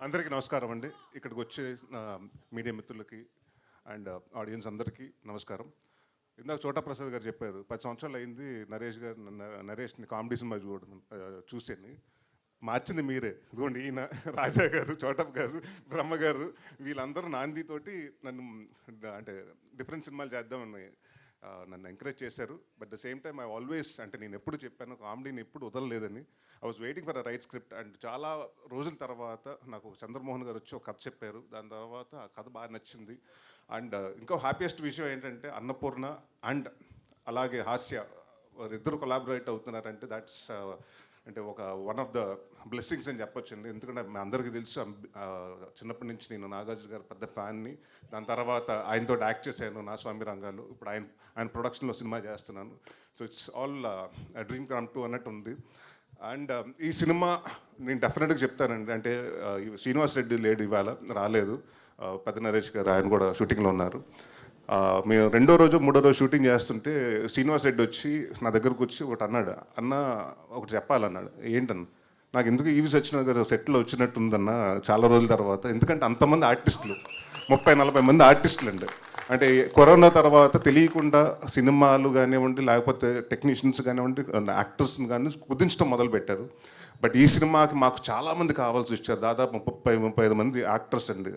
అందరికీ నమస్కారం అండి. ఇక్కడికి వచ్చే మీడియా మిత్రులకి అండ్ ఆడియన్స్ అందరికీ నమస్కారం. ఇందాక చోటా ప్రసాద్ గారు చెప్పారు 10 సంవత్సరాలు అయింది నరేష్ని కామెడీ సినిమా చూసాను. మార్చింది మీరే. ఇదిగోండి ఈయన రాజా గారు, చోటప్ గారు, బ్రహ్మ గారు వీళ్ళందరూ నాందితోటి నన్ను అంటే డిఫరెంట్ సినిమాలు చేద్దామని నన్ను ఎంకరేజ్ చేశారు. But the same time I always అంటే నేను ఎప్పుడు చెప్పాను కామెడీని ఎప్పుడు వదలలేదని. I was waiting for a right script and చాలా రోజుల తర్వాత నాకు చంద్రమోహన్ గారు వచ్చి ఒక కథ చెప్పారు. దాని తర్వాత ఆ కథ బాగా నచ్చింది. అండ్ ఇంకో హ్యాపీయెస్ట్ విషయం ఏంటంటే అన్నపూర్ణ అండ్ అలాగే హాస్య ఇద్దరు కొలాబరేట్ అవుతున్నారంటే దాట్స్ అంటే వన్ ఆఫ్ ద బ్లెస్సింగ్స్ అని చెప్పొచ్చండి. ఎందుకంటే మీ అందరికీ తెలుసు చిన్నప్పటి నుంచి నేను నాగార్జున గారు పెద్ద ఫ్యాన్ని. దాని తర్వాత ఆయనతో యాక్ట్ చేశాను నా స్వామి రంగాలు. ఇప్పుడు ఆయన ప్రొడక్షన్లో సినిమా చేస్తున్నాను. So it's all dream come to అన్నట్టు ఉంది. అండ్ ఈ సినిమా నేను డెఫినెట్గా చెప్తానండి. అంటే శ్రీనివాస్ రెడ్డి లేడు, ఇవాళ రాలేదు. పెద్ద నరేష్ గారు ఆయన కూడా షూటింగ్లో ఉన్నారు. మేము రెండో రోజు మూడో రోజు షూటింగ్ చేస్తుంటే శ్రీనివాస్ రెడ్డి వచ్చి నా దగ్గరకు వచ్చి ఒకటి అన్నాడు. అన్న ఒకటి చెప్పాలన్నాడు. ఏంటన్న? నాకు ఎందుకు ఈవీస్ వచ్చిన కదా సెట్లో వచ్చినట్టుందన్న చాలా రోజుల తర్వాత. ఎందుకంటే అంతమంది ఆర్టిస్టులు 30-40 మంది ఆర్టిస్టులు అండి. అంటే కరోనా తర్వాత తెలియకుండా సినిమాలు కానివ్వండి లేకపోతే టెక్నీషియన్స్ కానివ్వండి యాక్టర్స్ని కానీ కుదించడం మొదలుపెట్టారు. బట్ ఈ సినిమాకి మాకు చాలామంది కావాల్సి వచ్చారు. దాదాపు 30-35 మంది యాక్టర్స్ అండి,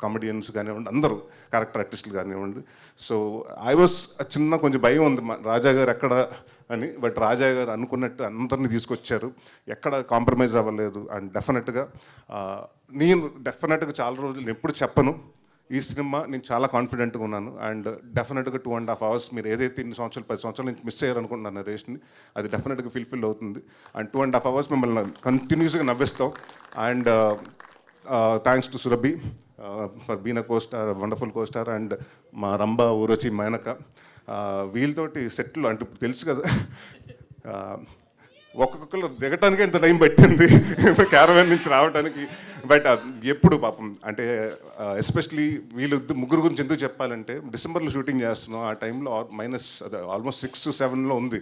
కామెడియన్స్ కానివ్వండి, అందరూ క్యారెక్టర్ ఆర్టిస్టులు కానివ్వండి. సో ఐ వాస్ కొంచెం భయం ఉంది రాజా గారు ఎక్కడ అని. బట్ రాజా గారు అనుకున్నట్టు అందరినీ తీసుకొచ్చారు, ఎక్కడ కాంప్రమైజ్ అవ్వలేదు. అండ్ నేను డెఫినెట్గా చాలా రోజులు ఎప్పుడు చెప్పను, ఈ సినిమా నేను చాలా కాన్ఫిడెంట్గా ఉన్నాను. అండ్ డెఫినెట్గా 2.5 hours మీరు ఏదైతే 10 సంవత్సరాల నుంచి మిస్ అయ్యారనుకుంటున్నాను నరేష్ని, అది డెఫినెట్గా ఫుల్ఫిల్ అవుతుంది. అండ్ 2.5 hours మిమ్మల్ని కంటిన్యూస్గా నవ్విస్తాం. And thanks to Surabhi for been a costar, wonderful costar. And మా రంభ, ఊరచి, మేనక వీళ్ళతోటి సెట్లు అంటే ఇప్పుడు తెలుసు కదా, ఒక్కొక్కరు దిగటానికి ఎంత టైం పట్టింది క్యారవాన్ నుంచి రావడానికి. బట్ ఎప్పుడు పాపం అంటే ఎస్పెషలీ ముగ్గురు గురించి ఎందుకు చెప్పాలంటే డిసెంబర్లో షూటింగ్ చేస్తున్నాం. ఆ టైంలో ఆల్మోస్ట్ 6 to 7 ఉంది.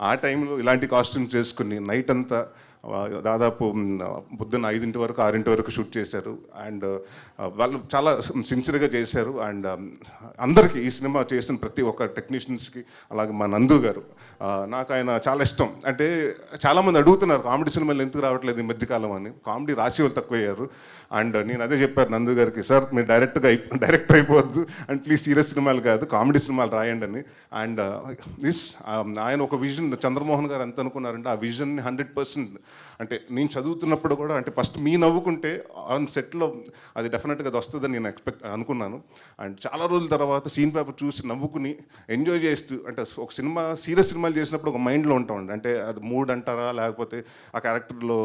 ఆ టైంలో ఇలాంటి కాస్ట్యూమ్స్ చేసుకుని నైట్ అంతా దాదాపు పొద్దున్న 5 వరకు 6 వరకు షూట్ చేశారు. అండ్ వాళ్ళు చాలా సిన్సియర్గా చేశారు. అండ్ అందరికీ ఈ సినిమా చేసిన ప్రతి ఒక్క టెక్నీషియన్స్కి, అలాగే మా నందు గారు, నాకు ఆయన చాలా ఇష్టం. అంటే చాలామంది అడుగుతున్నారు కామెడీ సినిమాలు ఎందుకు రావట్లేదు ఈ మధ్యకాలం అని. కామెడీ రాసి వాళ్ళు తక్కువయ్యారు. అండ్ నేను అదే చెప్పాను నందు గారికి, సార్ మీరు డైరెక్టర్ అయిపోవద్దు అండ్ ప్లీజ్ సీరియస్ సినిమాలు కాదు కామెడీ సినిమాలు రాయండి అని. అండ్ ఆయన ఒక విజన్, చంద్రమోహన్ గారు ఎంత అనుకున్నారంటే ఆ విజన్ని 100% అంటే నేను చదువుతున్నప్పుడు కూడా అంటే ఫస్ట్ మీ నవ్వుకుంటే ఆన్ సెట్లో అది డెఫినెట్గా అది వస్తుందని నేను అనుకున్నాను. అండ్ చాలా రోజుల తర్వాత సీన్ పేపర్ చూసి నవ్వుకుని ఎంజాయ్ చేస్తూ, అంటే ఒక సీరియస్ సినిమాలు చేసినప్పుడు ఒక మైండ్లో ఉంటామండి. అంటే అది మూడ్ అంటారా లేకపోతే ఆ క్యారెక్టర్లో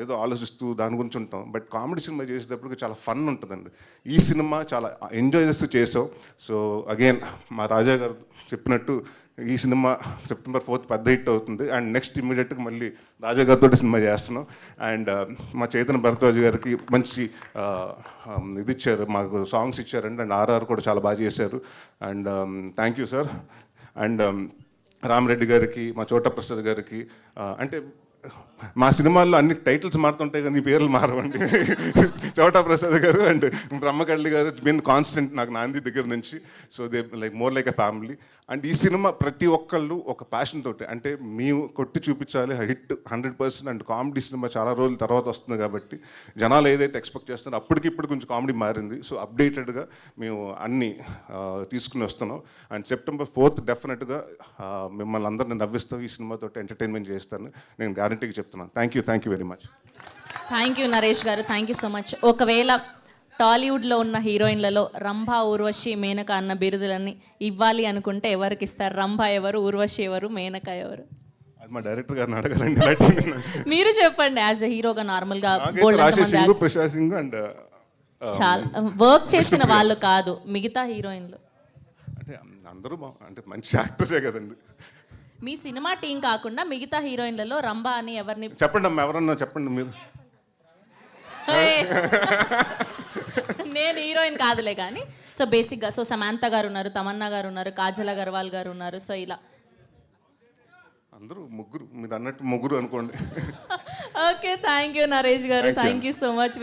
ఏదో ఆలోచిస్తూ దాని గురించి ఉంటాం. బట్ కామెడీ సినిమా చేసేటప్పటికి చాలా ఫన్ ఉంటుందండి. ఈ సినిమా చాలా ఎంజాయ్ చేస్తూ చేసాం. సో అగైన్ మా రాజా గారు చెప్పినట్టు ఈ సినిమా September 4th పెద్ద హిట్ అవుతుంది. అండ్ నెక్స్ట్ ఇమ్మీడియట్గా మళ్ళీ రాజా గారితో సినిమా చేస్తున్నాం. అండ్ మా చైతన్య భరద్వాజ్ గారికి మంచి ఇది ఇచ్చారు, మాకు సాంగ్స్ ఇచ్చారండి. అండ్ ఆర్ఆర్ కూడా చాలా బాగా చేశారు. And thank you sir. And Rama Reddy గారికి, మా చోటా ప్రసాద్ గారికి, అంటే మా సినిమాల్లో అన్ని టైటిల్స్ మారుతుంటాయి కానీ పేర్లు మారవండి. చోటా ప్రసాద్ గారు అండ్ బ్రహ్మకళ్ళి గారు బిన్ కాన్స్టెంట్ నాకు నాంది దగ్గర నుంచి. So they more like a family. And ఈ సినిమా ప్రతి ఒక్కళ్ళు ఒక ప్యాషన్ తోటి, అంటే మేము కొట్టి చూపించాలి హిట్ 100%. అండ్ కామెడీ సినిమా చాలా రోజుల తర్వాత వస్తుంది కాబట్టి జనాలు ఏదైతే ఎక్స్పెక్ట్ చేస్తున్నారో అప్పటికిప్పుడు కొంచెం కామెడీ మారింది. సో అప్డేటెడ్గా మేము అన్నీ తీసుకుని వస్తున్నాం. అండ్ September 4th డెఫినెట్గా మిమ్మల్ని అందరిని నవ్విస్తాం, ఈ సినిమాతో ఎంటర్టైన్మెంట్ చేస్తాను నేను గ్యారంటీగా చెప్తున్నాను. Thank you very much. Thank you Naresh గారు, థ్యాంక్ యూ సో మచ్. ఒకవేళ టాలీవుడ్లో ఉన్న హీరోయిన్లలో రంభ, ఊర్వశి, మేనక అన్న బిరుదులన్నీ ఇవ్వాలి అనుకుంటే ఎవరికి ఇస్తారు? రంభ ఎవరు, ఊర్వశి ఎవరు, మేనక ఎవరు? అది మా డైరెక్టర్ గారిని అడగాలండి. మీరు చెప్పండి. యాజ్ ఎ హీరోగా నార్మల్గా అండ్ చాలా వర్క్ చేసిన వాళ్ళు కాదు మిగతా హీరోయిన్లు అంటే అందరూ అంటే మంచి యాక్టర్సే కదండి. మీ సినిమా టీం కాకుండా మిగతా హీరోయిన్లలో రంభ అని ఎవరిని చెప్పండి అమ్మ, ఎవరన్నా చెప్పండి మీరు. నేను హీరోయిన్ కాదులే కానీ సో బేసిక్గా సో సమాంత గారు ఉన్నారు, తమన్నా గారు ఉన్నారు, కాజల్ అగర్వాల్ గారు ఉన్నారు. సో ఇలా అందరూ ముగ్గురు, మీరు అన్నట్టు ముగ్గురు అనుకోండి. ఓకే, థ్యాంక్ యూ నరేష్ గారు, థ్యాంక్ యూ సో మచ్.